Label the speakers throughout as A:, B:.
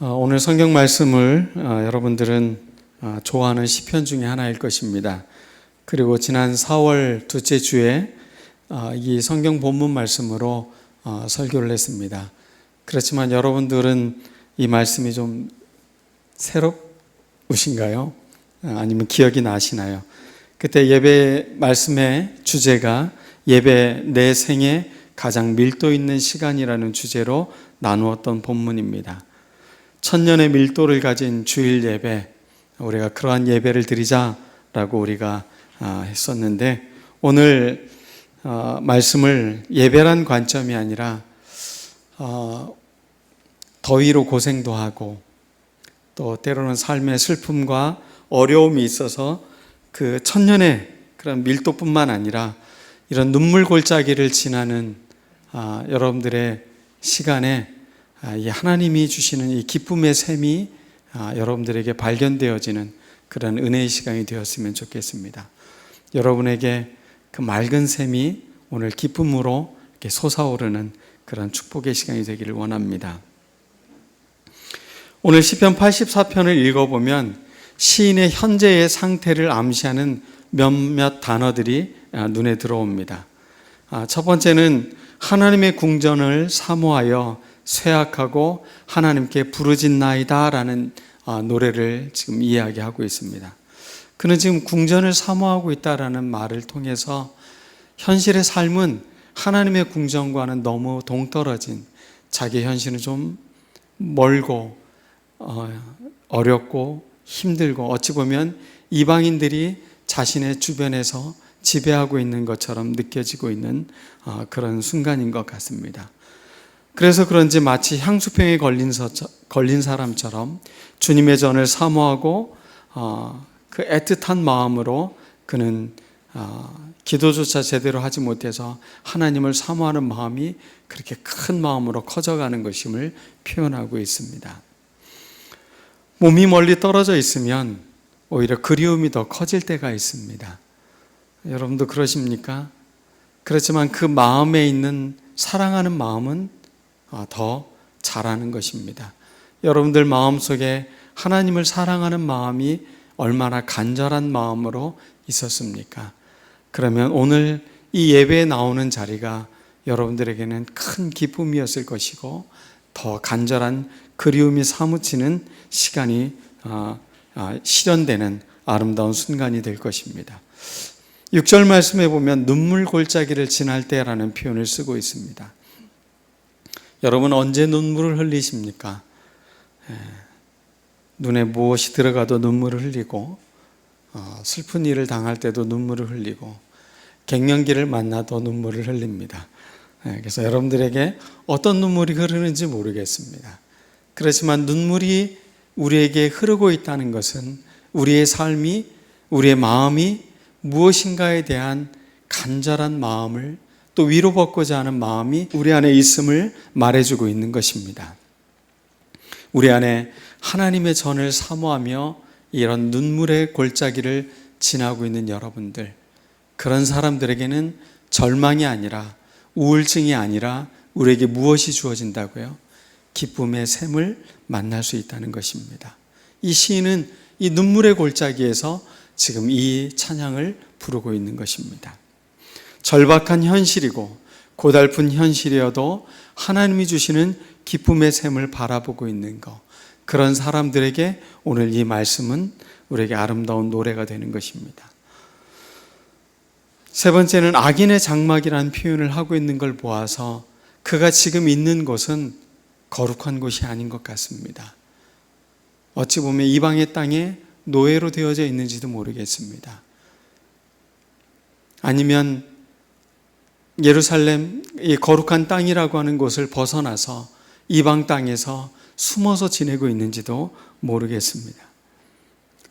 A: 오늘 성경 말씀을 여러분들은 좋아하는 시편 중에 하나일 것입니다. 그리고 지난 4월 둘째 주에 이 성경 본문 말씀으로 설교를 했습니다. 그렇지만 여러분들은 이 말씀이 좀 새롭으신가요? 아니면 기억이 나시나요? 그때 예배 말씀의 주제가 예배 내 생에 가장 밀도 있는 시간이라는 주제로 나누었던 본문입니다. 천년의 밀도를 가진 주일 예배, 우리가 그러한 예배를 드리자라고 우리가 했었는데, 오늘 말씀을 예배란 관점이 아니라 더위로 고생도 하고 또 때로는 삶의 슬픔과 어려움이 있어서 그 천년의 그런 밀도뿐만 아니라 이런 눈물 골짜기를 지나는 여러분들의 시간에 이 하나님이 주시는 이 기쁨의 샘이 여러분들에게 발견되어지는 그런 은혜의 시간이 되었으면 좋겠습니다. 여러분에게 그 맑은 샘이 오늘 기쁨으로 이렇게 솟아오르는 그런 축복의 시간이 되기를 원합니다. 오늘 시편 84편을 읽어보면 시인의 현재의 상태를 암시하는 몇몇 단어들이 눈에 들어옵니다. 첫 번째는 하나님의 궁전을 사모하여 쇠약하고 하나님께 부르짖나이다 라는 노래를 지금 이야기하고 있습니다. 그는 지금 궁전을 사모하고 있다라는 말을 통해서 현실의 삶은 하나님의 궁전과는 너무 동떨어진, 자기 현실은 좀 멀고 어렵고 힘들고 어찌 보면 이방인들이 자신의 주변에서 지배하고 있는 것처럼 느껴지고 있는 그런 순간인 것 같습니다. 그래서 그런지 마치 향수병에 걸린 사람처럼 주님의 전을 사모하고 그 애틋한 마음으로 그는 기도조차 제대로 하지 못해서 하나님을 사모하는 마음이 그렇게 큰 마음으로 커져가는 것임을 표현하고 있습니다. 몸이 멀리 떨어져 있으면 오히려 그리움이 더 커질 때가 있습니다. 여러분도 그러십니까? 그렇지만 그 마음에 있는 사랑하는 마음은 더 잘하는 것입니다. 여러분들 마음속에 하나님을 사랑하는 마음이 얼마나 간절한 마음으로 있었습니까? 그러면 오늘 이 예배에 나오는 자리가 여러분들에게는 큰 기쁨이었을 것이고 더 간절한 그리움이 사무치는 시간이 실현되는 아름다운 순간이 될 것입니다. 6절 말씀에 보면 눈물 골짜기를 지날 때라는 표현을 쓰고 있습니다. 여러분 언제 눈물을 흘리십니까? 눈에 무엇이 들어가도 눈물을 흘리고 슬픈 일을 당할 때도 눈물을 흘리고 갱년기를 만나도 눈물을 흘립니다. 그래서 여러분들에게 어떤 눈물이 흐르는지 모르겠습니다. 그렇지만 눈물이 우리에게 흐르고 있다는 것은 우리의 삶이, 우리의 마음이 무엇인가에 대한 간절한 마음을 또 위로받고자 하는 마음이 우리 안에 있음을 말해주고 있는 것입니다. 우리 안에 하나님의 전을 사모하며 이런 눈물의 골짜기를 지나고 있는 여러분들, 그런 사람들에게는 절망이 아니라 우울증이 아니라 우리에게 무엇이 주어진다고요? 기쁨의 샘을 만날 수 있다는 것입니다. 이 시인은 이 눈물의 골짜기에서 지금 이 찬양을 부르고 있는 것입니다. 절박한 현실이고 고달픈 현실이어도 하나님이 주시는 기쁨의 샘을 바라보고 있는 것, 그런 사람들에게 오늘 이 말씀은 우리에게 아름다운 노래가 되는 것입니다. 세 번째는 악인의 장막이라는 표현을 하고 있는 걸 보아서 그가 지금 있는 곳은 거룩한 곳이 아닌 것 같습니다. 어찌 보면 이방의 땅에 노예로 되어져 있는지도 모르겠습니다. 아니면 예루살렘, 이 거룩한 땅이라고 하는 곳을 벗어나서 이방 땅에서 숨어서 지내고 있는지도 모르겠습니다.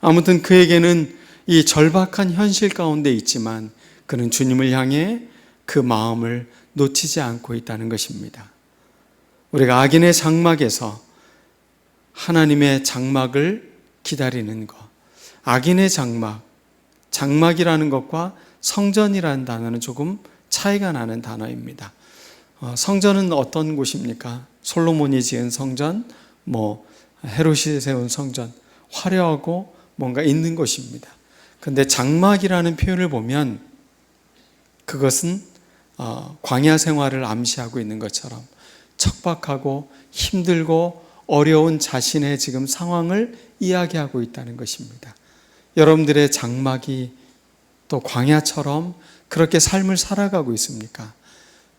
A: 아무튼 그에게는 이 절박한 현실 가운데 있지만 그는 주님을 향해 그 마음을 놓치지 않고 있다는 것입니다. 우리가 악인의 장막에서 하나님의 장막을 기다리는 것, 악인의 장막, 장막이라는 것과 성전이라는 단어는 조금 차이가 나는 단어입니다. 성전은 어떤 곳입니까? 솔로몬이 지은 성전, 헤롯이 세운 성전, 화려하고 뭔가 있는 곳입니다. 그런데 장막이라는 표현을 보면 그것은 광야 생활을 암시하고 있는 것처럼 척박하고 힘들고 어려운 자신의 지금 상황을 이야기하고 있다는 것입니다. 여러분들의 장막이 또 광야처럼 그렇게 삶을 살아가고 있습니까?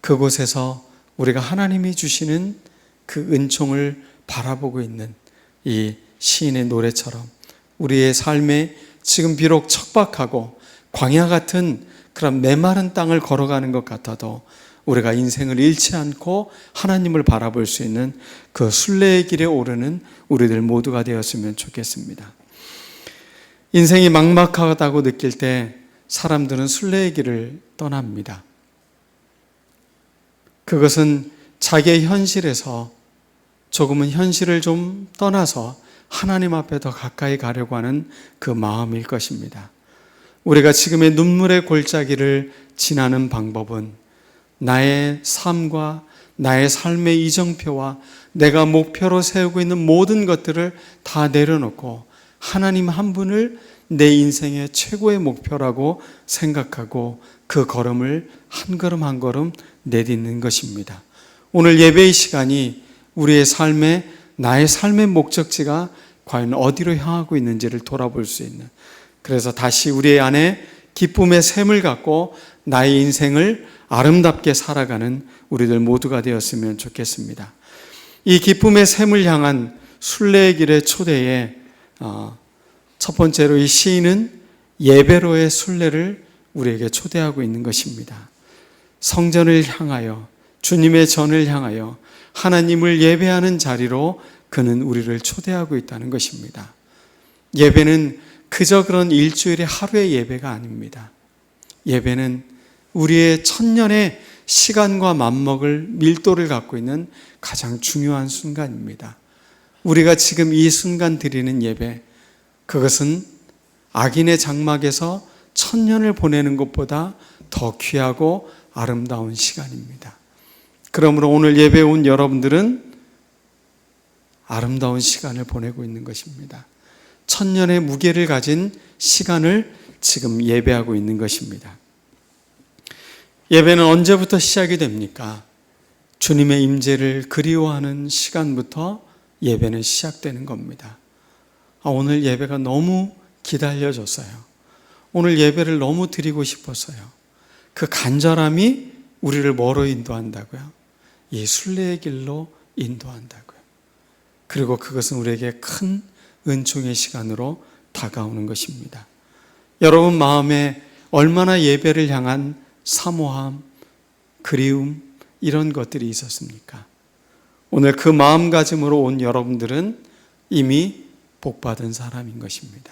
A: 그곳에서 우리가 하나님이 주시는 그 은총을 바라보고 있는 이 시인의 노래처럼 우리의 삶에 지금 비록 척박하고 광야 같은 그런 메마른 땅을 걸어가는 것 같아도 우리가 인생을 잃지 않고 하나님을 바라볼 수 있는 그 순례의 길에 오르는 우리들 모두가 되었으면 좋겠습니다. 인생이 막막하다고 느낄 때 사람들은 순례의 길을 떠납니다. 그것은 자기의 현실에서 조금은 현실을 좀 떠나서 하나님 앞에 더 가까이 가려고 하는 그 마음일 것입니다. 우리가 지금의 눈물의 골짜기를 지나는 방법은 나의 삶과 나의 삶의 이정표와 내가 목표로 세우고 있는 모든 것들을 다 내려놓고 하나님 한 분을 내 인생의 최고의 목표라고 생각하고 그 걸음을 한 걸음 한 걸음 내딛는 것입니다. 오늘 예배의 시간이 우리의 삶에 나의 삶의 목적지가 과연 어디로 향하고 있는지를 돌아볼 수 있는, 그래서 다시 우리의 안에 기쁨의 샘을 갖고 나의 인생을 아름답게 살아가는 우리들 모두가 되었으면 좋겠습니다. 이 기쁨의 샘을 향한 순례의 길의 초대에 첫 번째로 이 시인은 예배로의 순례를 우리에게 초대하고 있는 것입니다. 성전을 향하여, 주님의 전을 향하여 하나님을 예배하는 자리로 그는 우리를 초대하고 있다는 것입니다. 예배는 그저 그런 일주일의 하루의 예배가 아닙니다. 예배는 우리의 천년의 시간과 맞먹을 밀도를 갖고 있는 가장 중요한 순간입니다. 우리가 지금 이 순간 드리는 예배, 그것은 악인의 장막에서 천년을 보내는 것보다 더 귀하고 아름다운 시간입니다. 그러므로 오늘 예배에 온 여러분들은 아름다운 시간을 보내고 있는 것입니다. 천년의 무게를 가진 시간을 지금 예배하고 있는 것입니다. 예배는 언제부터 시작이 됩니까? 주님의 임재를 그리워하는 시간부터 예배는 시작되는 겁니다. 오늘 예배가 너무 기다려졌어요. 오늘 예배를 너무 드리고 싶었어요. 그 간절함이 우리를 뭐로 인도한다고요? 이 순례의 길로 인도한다고요. 그리고 그것은 우리에게 큰 은총의 시간으로 다가오는 것입니다. 여러분 마음에 얼마나 예배를 향한 사모함, 그리움, 이런 것들이 있었습니까? 오늘 그 마음가짐으로 온 여러분들은 이미 복받은 사람인 것입니다.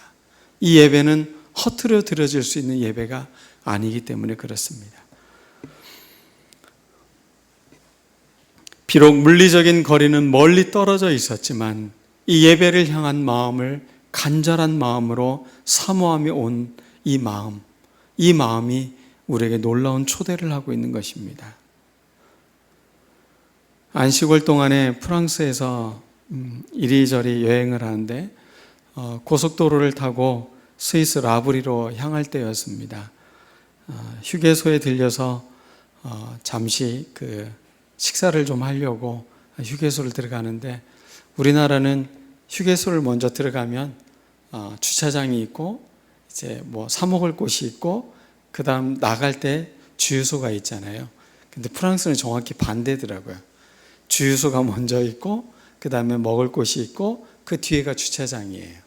A: 이 예배는 허투루 드려질 수 있는 예배가 아니기 때문에 그렇습니다. 비록 물리적인 거리는 멀리 떨어져 있었지만 이 예배를 향한 마음을 간절한 마음으로 사모함이 온 이 마음이 우리에게 놀라운 초대를 하고 있는 것입니다. 안식월 동안에 프랑스에서 이리저리 여행을 하는데 고속도로를 타고 스위스 라브리로 향할 때였습니다. 휴게소에 들려서 잠시 식사를 좀 하려고 휴게소를 들어가는데, 우리나라는 휴게소를 먼저 들어가면 주차장이 있고 이제 사 먹을 곳이 있고 그 다음 나갈 때 주유소가 있잖아요. 근데 프랑스는 정확히 반대더라고요. 주유소가 먼저 있고 그 다음에 먹을 곳이 있고 그 뒤에가 주차장이에요.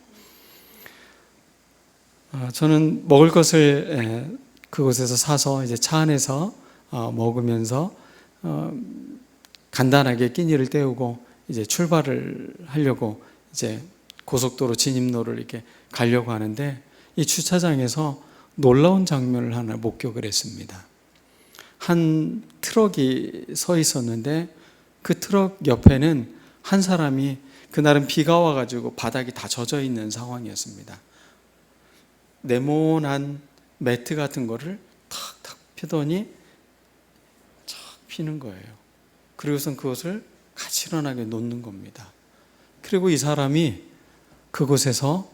A: 저는 먹을 것을 그곳에서 사서 이제 차 안에서 먹으면서 간단하게 끼니를 때우고 이제 출발을 하려고 이제 고속도로 진입로를 이렇게 가려고 하는데, 이 주차장에서 놀라운 장면을 하나 목격을 했습니다. 한 트럭이 서 있었는데 그 트럭 옆에는 한 사람이, 그날은 비가 와가지고 바닥이 다 젖어 있는 상황이었습니다. 네모난 매트 같은 거를 탁탁 피더니 착 피는 거예요. 그리고선 그것을 가지런하게 놓는 겁니다. 그리고 이 사람이 그곳에서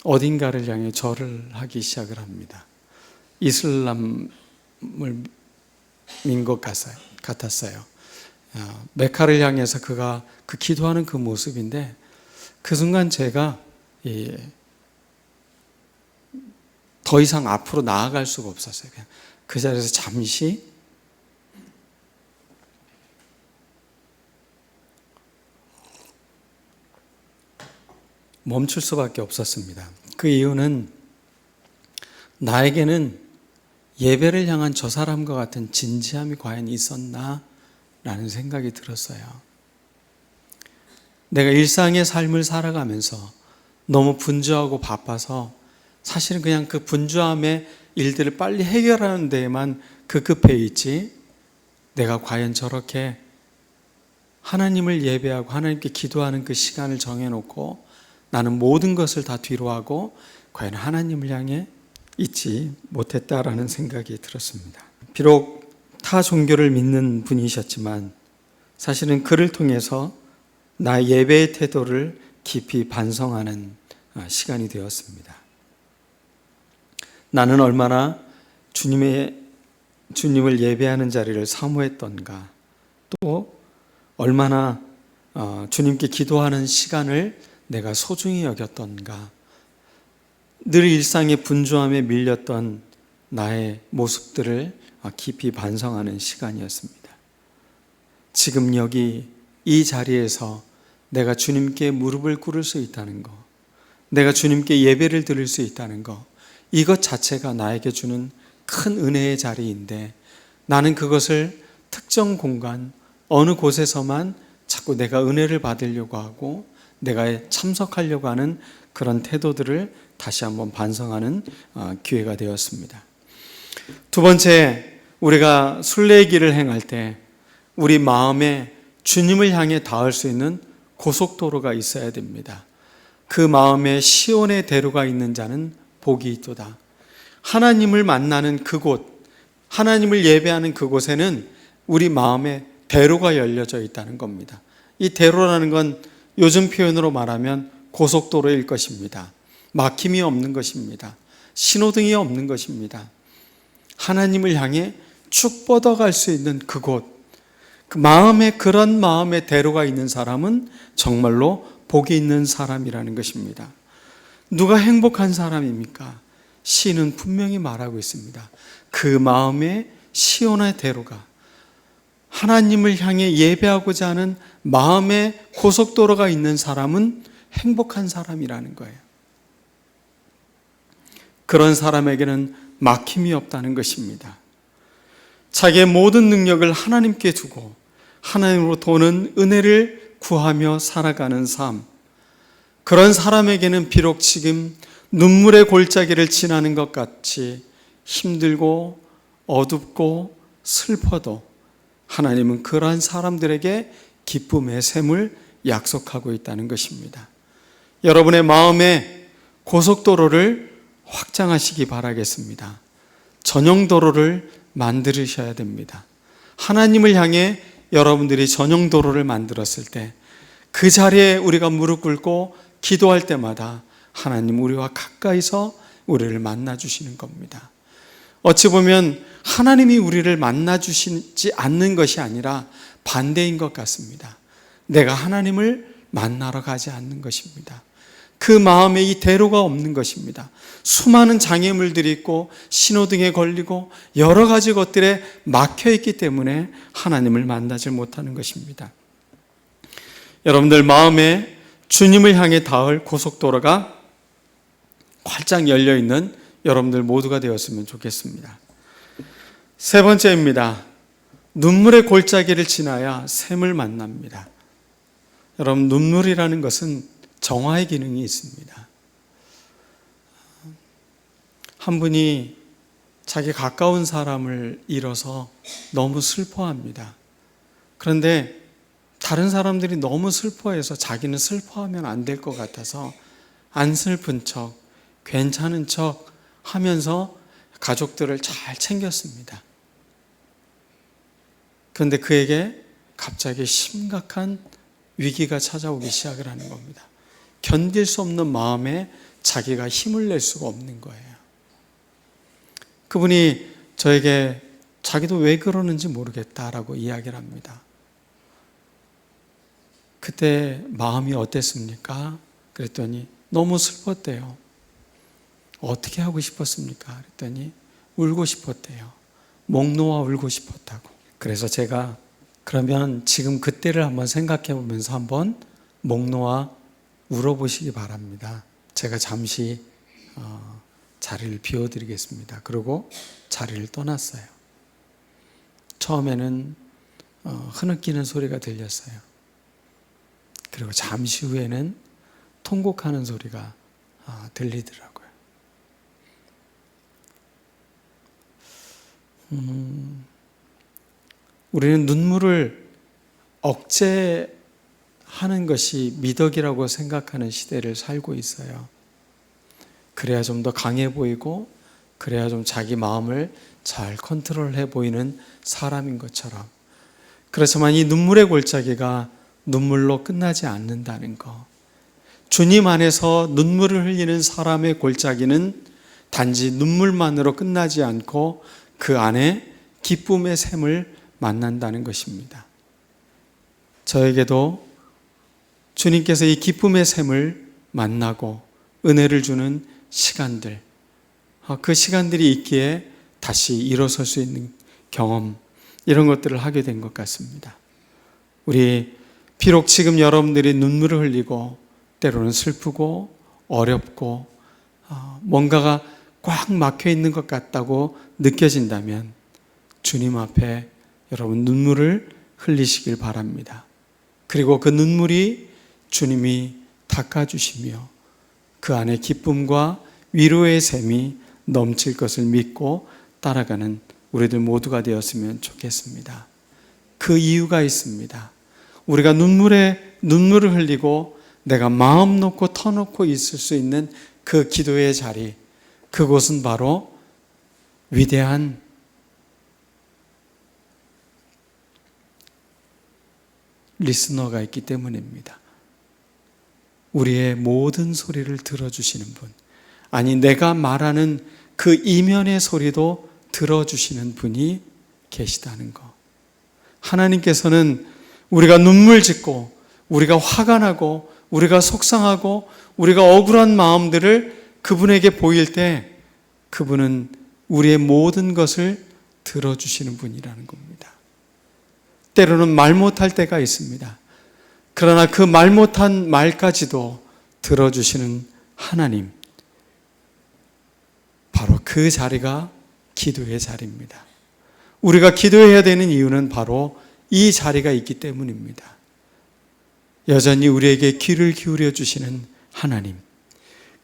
A: 어딘가를 향해 절을 하기 시작을 합니다. 이슬람을 민 것 같았어요. 메카를 향해서 그가 기도하는 그 모습인데, 그 순간 제가 더 이상 앞으로 나아갈 수가 없었어요. 그냥 그 자리에서 잠시 멈출 수밖에 없었습니다. 그 이유는 나에게는 예배를 향한 저 사람과 같은 진지함이 과연 있었나? 라는 생각이 들었어요. 내가 일상의 삶을 살아가면서 너무 분주하고 바빠서 사실은 그냥 그 분주함의 일들을 빨리 해결하는 데에만 급해 있지, 내가 과연 저렇게 하나님을 예배하고 하나님께 기도하는 그 시간을 정해놓고 나는 모든 것을 다 뒤로하고 과연 하나님을 향해 있지 못했다라는 생각이 들었습니다. 비록 타 종교를 믿는 분이셨지만 사실은 그를 통해서 나의 예배의 태도를 깊이 반성하는 시간이 되었습니다. 나는 얼마나 주님을 예배하는 자리를 사모했던가, 또 얼마나 주님께 기도하는 시간을 내가 소중히 여겼던가, 늘 일상의 분주함에 밀렸던 나의 모습들을 깊이 반성하는 시간이었습니다. 지금 여기 이 자리에서 내가 주님께 무릎을 꿇을 수 있다는 것, 내가 주님께 예배를 드릴 수 있다는 것, 이것 자체가 나에게 주는 큰 은혜의 자리인데, 나는 그것을 특정 공간, 어느 곳에서만 자꾸 내가 은혜를 받으려고 하고 내가 참석하려고 하는 그런 태도들을 다시 한번 반성하는 기회가 되었습니다. 두 번째, 우리가 순례의 길을 행할 때 우리 마음에 주님을 향해 닿을 수 있는 고속도로가 있어야 됩니다. 그 마음에 시온의 대로가 있는 자는 복이 있도다. 하나님을 만나는 그곳, 하나님을 예배하는 그곳에는 우리 마음에 대로가 열려져 있다는 겁니다. 이 대로라는 건 요즘 표현으로 말하면 고속도로일 것입니다. 막힘이 없는 것입니다. 신호등이 없는 것입니다. 하나님을 향해 쭉 뻗어갈 수 있는 그곳, 그 마음에, 그런 마음의 대로가 있는 사람은 정말로 복이 있는 사람이라는 것입니다. 누가 행복한 사람입니까? 시는 분명히 말하고 있습니다. 그 마음에 시온의 대로가, 하나님을 향해 예배하고자 하는 마음의 고속도로가 있는 사람은 행복한 사람이라는 거예요. 그런 사람에게는 막힘이 없다는 것입니다. 자기의 모든 능력을 하나님께 두고 하나님으로부터 오는 은혜를 구하며 살아가는 삶, 그런 사람에게는 비록 지금 눈물의 골짜기를 지나는 것 같이 힘들고 어둡고 슬퍼도 하나님은 그러한 사람들에게 기쁨의 샘을 약속하고 있다는 것입니다. 여러분의 마음의 고속도로를 확장하시기 바라겠습니다. 전용도로를 만드셔야 됩니다. 하나님을 향해 여러분들이 전용도로를 만들었을 때 그 자리에 우리가 무릎 꿇고 기도할 때마다 하나님 우리와 가까이서 우리를 만나 주시는 겁니다. 어찌 보면 하나님이 우리를 만나 주시지 않는 것이 아니라 반대인 것 같습니다. 내가 하나님을 만나러 가지 않는 것입니다. 그 마음에 이 대로가 없는 것입니다. 수많은 장애물들이 있고 신호등에 걸리고 여러 가지 것들에 막혀 있기 때문에 하나님을 만나지 못하는 것입니다. 여러분들 마음에 주님을 향해 닿을 고속도로가 활짝 열려있는 여러분들 모두가 되었으면 좋겠습니다. 세 번째입니다. 눈물의 골짜기를 지나야 샘을 만납니다. 여러분, 눈물이라는 것은 정화의 기능이 있습니다. 한 분이 자기 가까운 사람을 잃어서 너무 슬퍼합니다. 그런데 다른 사람들이 너무 슬퍼해서 자기는 슬퍼하면 안 될 것 같아서 안 슬픈 척, 괜찮은 척 하면서 가족들을 잘 챙겼습니다. 그런데 그에게 갑자기 심각한 위기가 찾아오기 시작을 하는 겁니다. 견딜 수 없는 마음에 자기가 힘을 낼 수가 없는 거예요. 그분이 저에게 자기도 왜 그러는지 모르겠다라고 이야기를 합니다. 그때 마음이 어땠습니까? 그랬더니 너무 슬펐대요. 어떻게 하고 싶었습니까? 그랬더니 울고 싶었대요. 목 놓아 울고 싶었다고. 그래서 제가 그러면 지금 그때를 한번 생각해 보면서 한번 목 놓아 울어보시기 바랍니다. 제가 잠시 자리를 비워드리겠습니다. 그리고 자리를 떠났어요. 처음에는 흐느끼는 소리가 들렸어요. 그리고 잠시 후에는 통곡하는 소리가 들리더라고요. 우리는 눈물을 억제하는 것이 미덕이라고 생각하는 시대를 살고 있어요. 그래야 좀 더 강해 보이고, 그래야 좀 자기 마음을 잘 컨트롤해 보이는 사람인 것처럼. 그렇지만 이 눈물의 골짜기가 눈물로 끝나지 않는다는 것. 주님 안에서 눈물을 흘리는 사람의 골짜기는 단지 눈물만으로 끝나지 않고 그 안에 기쁨의 샘을 만난다는 것입니다. 저에게도 주님께서 이 기쁨의 샘을 만나고 은혜를 주는 시간들, 그 시간들이 있기에 다시 일어설 수 있는 경험, 이런 것들을 하게 된 것 같습니다. 우리 비록 지금 여러분들이 눈물을 흘리고 때로는 슬프고 어렵고 뭔가가 꽉 막혀 있는 것 같다고 느껴진다면 주님 앞에 여러분 눈물을 흘리시길 바랍니다. 그리고 그 눈물이 주님이 닦아주시며 그 안에 기쁨과 위로의 샘이 넘칠 것을 믿고 따라가는 우리들 모두가 되었으면 좋겠습니다. 그 이유가 있습니다. 우리가 눈물을 흘리고 내가 마음 놓고 터놓고 있을 수 있는 그 기도의 자리, 그곳은 바로 위대한 리스너가 있기 때문입니다. 우리의 모든 소리를 들어주시는 분, 아니 내가 말하는 그 이면의 소리도 들어주시는 분이 계시다는 것. 하나님께서는 우리가 눈물 짓고 우리가 화가 나고 우리가 속상하고 우리가 억울한 마음들을 그분에게 보일 때 그분은 우리의 모든 것을 들어주시는 분이라는 겁니다. 때로는 말 못할 때가 있습니다. 그러나 그 말 못한 말까지도 들어주시는 하나님, 바로 그 자리가 기도의 자리입니다. 우리가 기도해야 되는 이유는 바로 이 자리가 있기 때문입니다. 여전히 우리에게 귀를 기울여 주시는 하나님,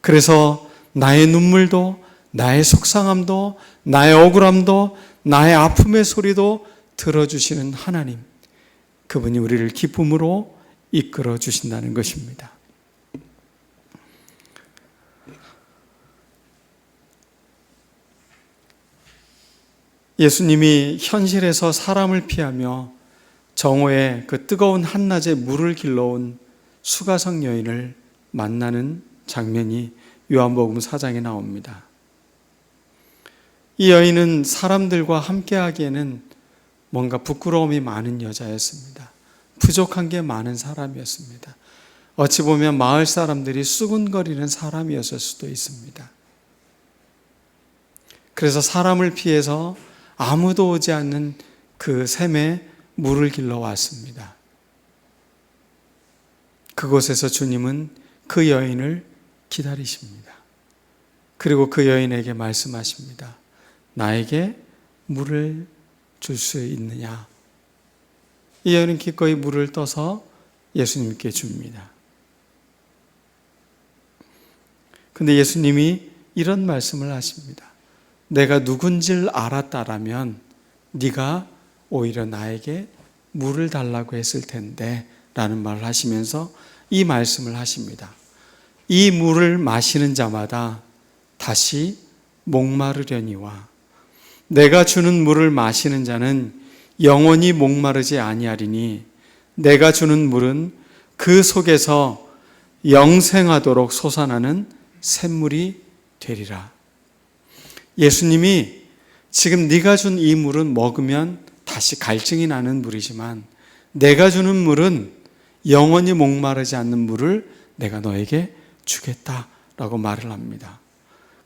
A: 그래서 나의 눈물도 나의 속상함도 나의 억울함도 나의 아픔의 소리도 들어주시는 하나님, 그분이 우리를 기쁨으로 이끌어 주신다는 것입니다. 예수님이 현실에서 사람을 피하며 정오에 그 뜨거운 한낮에 물을 길러온 수가성 여인을 만나는 장면이 요한복음 4장에 나옵니다. 이 여인은 사람들과 함께하기에는 뭔가 부끄러움이 많은 여자였습니다. 부족한 게 많은 사람이었습니다. 어찌 보면 마을 사람들이 수군거리는 사람이었을 수도 있습니다. 그래서 사람을 피해서 아무도 오지 않는 그 샘에 물을 길러 왔습니다. 그곳에서 주님은 그 여인을 기다리십니다. 그리고 그 여인에게 말씀하십니다. 나에게 물을 줄 수 있느냐? 이 여인은 기꺼이 물을 떠서 예수님께 줍니다. 근데 예수님이 이런 말씀을 하십니다. 내가 누군지를 알았다라면 네가 오히려 나에게 물을 달라고 했을 텐데 라는 말을 하시면서 이 말씀을 하십니다. 이 물을 마시는 자마다 다시 목마르려니와 내가 주는 물을 마시는 자는 영원히 목마르지 아니하리니 내가 주는 물은 그 속에서 영생하도록 솟아나는 샘물이 되리라. 예수님이 지금 네가 준 이 물은 먹으면 다시 갈증이 나는 물이지만 내가 주는 물은 영원히 목마르지 않는 물을 내가 너에게 주겠다라고 말을 합니다.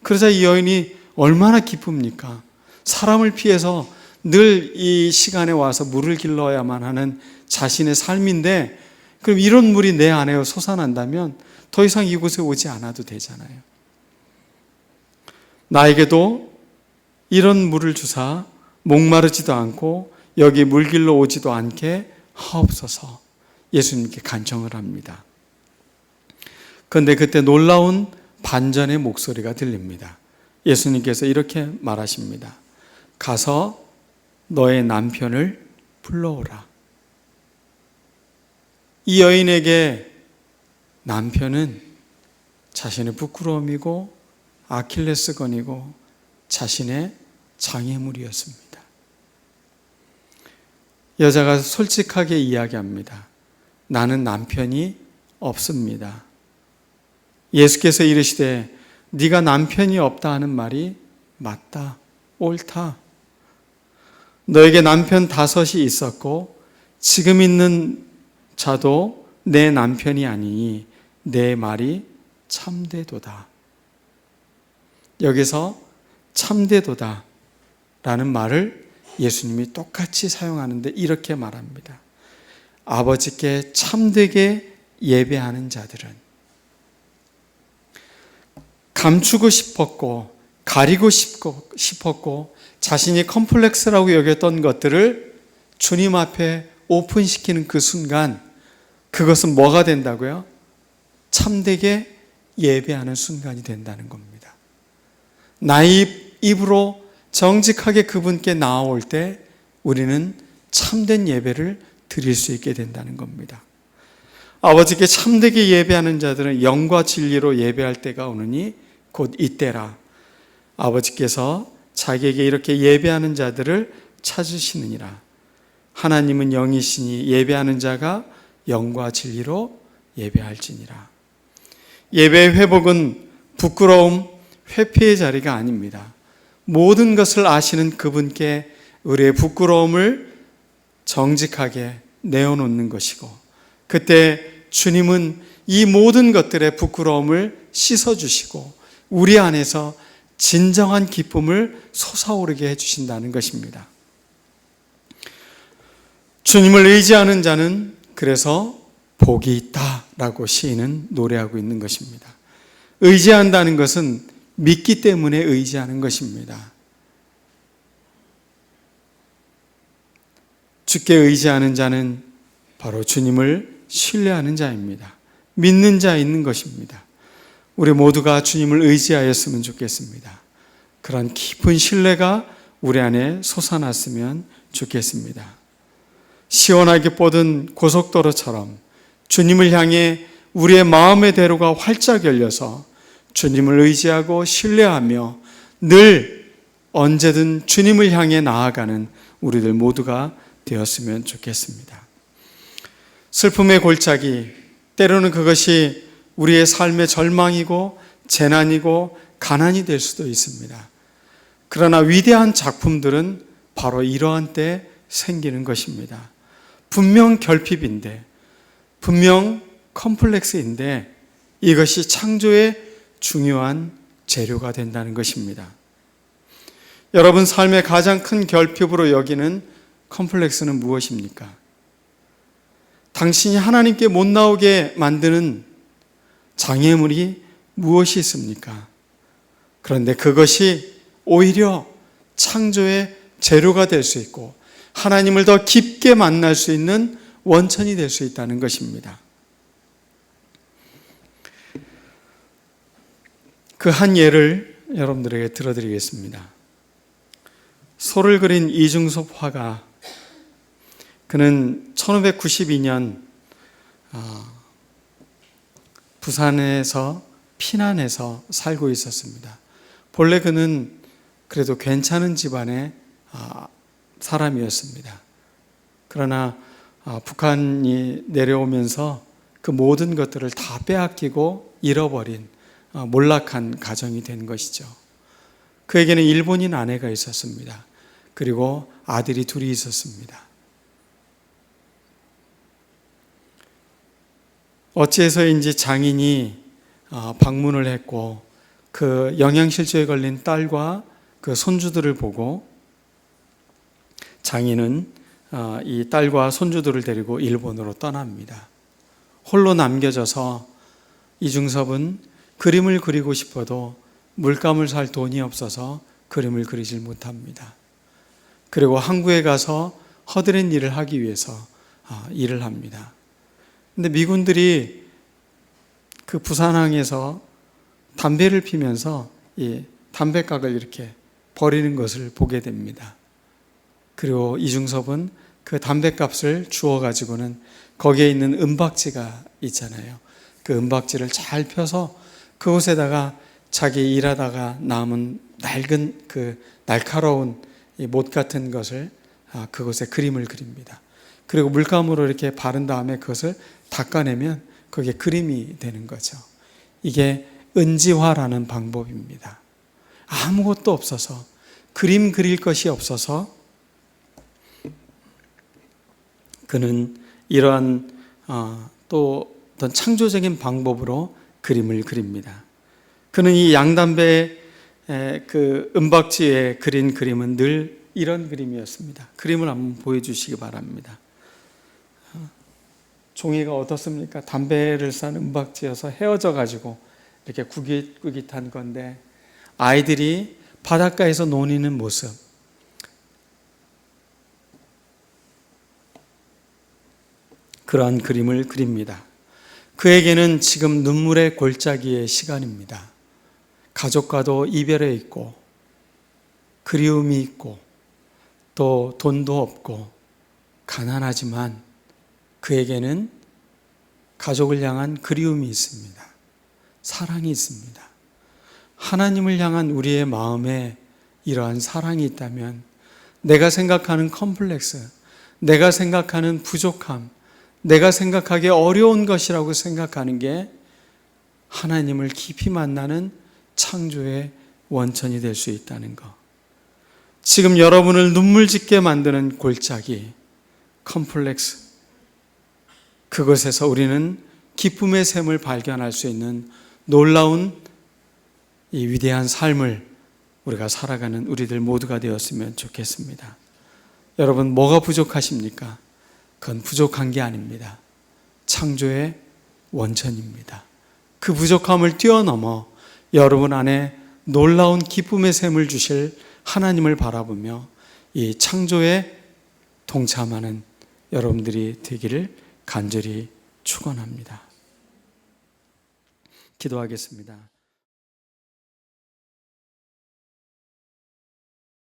A: 그러자 이 여인이 얼마나 기쁩니까? 사람을 피해서 늘 이 시간에 와서 물을 길러야만 하는 자신의 삶인데, 그럼 이런 물이 내 안에 솟아난다면 더 이상 이곳에 오지 않아도 되잖아요. 나에게도 이런 물을 주사 목마르지도 않고 여기 물 길러 오지도 않게 하옵소서 예수님께 간청을 합니다. 그런데 그때 놀라운 반전의 목소리가 들립니다. 예수님께서 이렇게 말하십니다. 가서 너의 남편을 불러오라. 이 여인에게 남편은 자신의 부끄러움이고 아킬레스건이고 자신의 장애물이었습니다. 여자가 솔직하게 이야기합니다. 나는 남편이 없습니다. 예수께서 이르시되 네가 남편이 없다 하는 말이 맞다, 옳다. 너에게 남편 5이 있었고 지금 있는 자도 내 남편이 아니니 내 말이 참되도다. 여기서 참되도다 라는 말을 예수님이 똑같이 사용하는데 이렇게 말합니다. 아버지께 참되게 예배하는 자들은 감추고 싶었고 가리고 싶었고 자신이 컴플렉스라고 여겼던 것들을 주님 앞에 오픈시키는 그 순간, 그것은 뭐가 된다고요? 참되게 예배하는 순간이 된다는 겁니다. 나의 입으로 정직하게 그분께 나아올 때 우리는 참된 예배를 드릴 수 있게 된다는 겁니다. 아버지께 참되게 예배하는 자들은 영과 진리로 예배할 때가 오느니 곧 이때라. 아버지께서 자기에게 이렇게 예배하는 자들을 찾으시느니라. 하나님은 영이시니 예배하는 자가 영과 진리로 예배할지니라. 예배의 회복은 부끄러움, 회피의 자리가 아닙니다. 모든 것을 아시는 그분께 우리의 부끄러움을 정직하게 내어놓는 것이고, 그때 주님은 이 모든 것들의 부끄러움을 씻어주시고 우리 안에서 진정한 기쁨을 솟아오르게 해주신다는 것입니다. 주님을 의지하는 자는 그래서 복이 있다라고 시인은 노래하고 있는 것입니다. 의지한다는 것은 믿기 때문에 의지하는 것입니다. 주께 의지하는 자는 바로 주님을 신뢰하는 자입니다. 믿는 자인 것입니다. 우리 모두가 주님을 의지하였으면 좋겠습니다. 그런 깊은 신뢰가 우리 안에 솟아났으면 좋겠습니다. 시원하게 뻗은 고속도로처럼 주님을 향해 우리의 마음의 대로가 활짝 열려서 주님을 의지하고 신뢰하며 늘 언제든 주님을 향해 나아가는 우리들 모두가 되었으면 좋겠습니다. 슬픔의 골짜기, 때로는 그것이 우리의 삶의 절망이고 재난이고 가난이 될 수도 있습니다. 그러나 위대한 작품들은 바로 이러한 때 생기는 것입니다. 분명 결핍인데, 분명 컴플렉스인데 이것이 창조의 중요한 재료가 된다는 것입니다. 여러분 삶의 가장 큰 결핍으로 여기는 컴플렉스는 무엇입니까? 당신이 하나님께 못 나오게 만드는 장애물이 무엇이 있습니까? 그런데 그것이 오히려 창조의 재료가 될 수 있고 하나님을 더 깊게 만날 수 있는 원천이 될 수 있다는 것입니다. 그 한 예를 여러분들에게 들어드리겠습니다. 소를 그린 이중섭 화가, 그는 1592년 부산에서 피난해서 살고 있었습니다. 본래 그는 그래도 괜찮은 집안의 사람이었습니다. 그러나 북한이 내려오면서 그 모든 것들을 다 빼앗기고 잃어버린 몰락한 가정이 된 것이죠. 그에게는 일본인 아내가 있었습니다. 그리고 아들이 둘이 있었습니다. 어찌해서인지 장인이 방문을 했고 그 영양실조에 걸린 딸과 그 손주들을 보고 장인은 이 딸과 손주들을 데리고 일본으로 떠납니다. 홀로 남겨져서 이중섭은 그림을 그리고 싶어도 물감을 살 돈이 없어서 그림을 그리질 못합니다. 그리고 항구에 가서 허드렛 일을 하기 위해서 일을 합니다. 근데 미군들이 그 부산항에서 담배를 피면서 이 담배각을 이렇게 버리는 것을 보게 됩니다. 그리고 이중섭은 그 담배값을 주워 가지고는 거기에 있는 은박지가 있잖아요. 그 은박지를 잘 펴서 그곳에다가 자기 일하다가 남은 낡은 그 날카로운 이 못 같은 것을 그곳에 그림을 그립니다. 그리고 물감으로 이렇게 바른 다음에 그것을 닦아내면 그게 그림이 되는 거죠. 이게 은지화라는 방법입니다. 아무것도 없어서, 그림 그릴 것이 없어서 그는 이러한 또 어떤 창조적인 방법으로 그림을 그립니다. 그는 이 양담배 그 은박지에 그린 그림은 늘 이런 그림이었습니다. 그림을 한번 보여주시기 바랍니다. 종이가 어떻습니까? 담배를 싼 은박지여서 헤어져 가지고 이렇게 구깃구깃한 건데 아이들이 바닷가에서 노니는 모습, 그러한 그림을 그립니다. 그에게는 지금 눈물의 골짜기의 시간입니다. 가족과도 이별해 있고 그리움이 있고 또 돈도 없고 가난하지만 그에게는 가족을 향한 그리움이 있습니다. 사랑이 있습니다. 하나님을 향한 우리의 마음에 이러한 사랑이 있다면 내가 생각하는 컴플렉스, 내가 생각하는 부족함, 내가 생각하기에 어려운 것이라고 생각하는 게 하나님을 깊이 만나는 창조의 원천이 될 수 있다는 것. 지금 여러분을 눈물 짓게 만드는 골짜기, 컴플렉스, 그것에서 우리는 기쁨의 샘을 발견할 수 있는 놀라운 이 위대한 삶을 우리가 살아가는 우리들 모두가 되었으면 좋겠습니다. 여러분, 뭐가 부족하십니까? 그건 부족한 게 아닙니다. 창조의 원천입니다. 그 부족함을 뛰어넘어 여러분 안에 놀라운 기쁨의 샘을 주실 하나님을 바라보며 이 창조에 동참하는 여러분들이 되기를 간절히 축원합니다. 기도하겠습니다.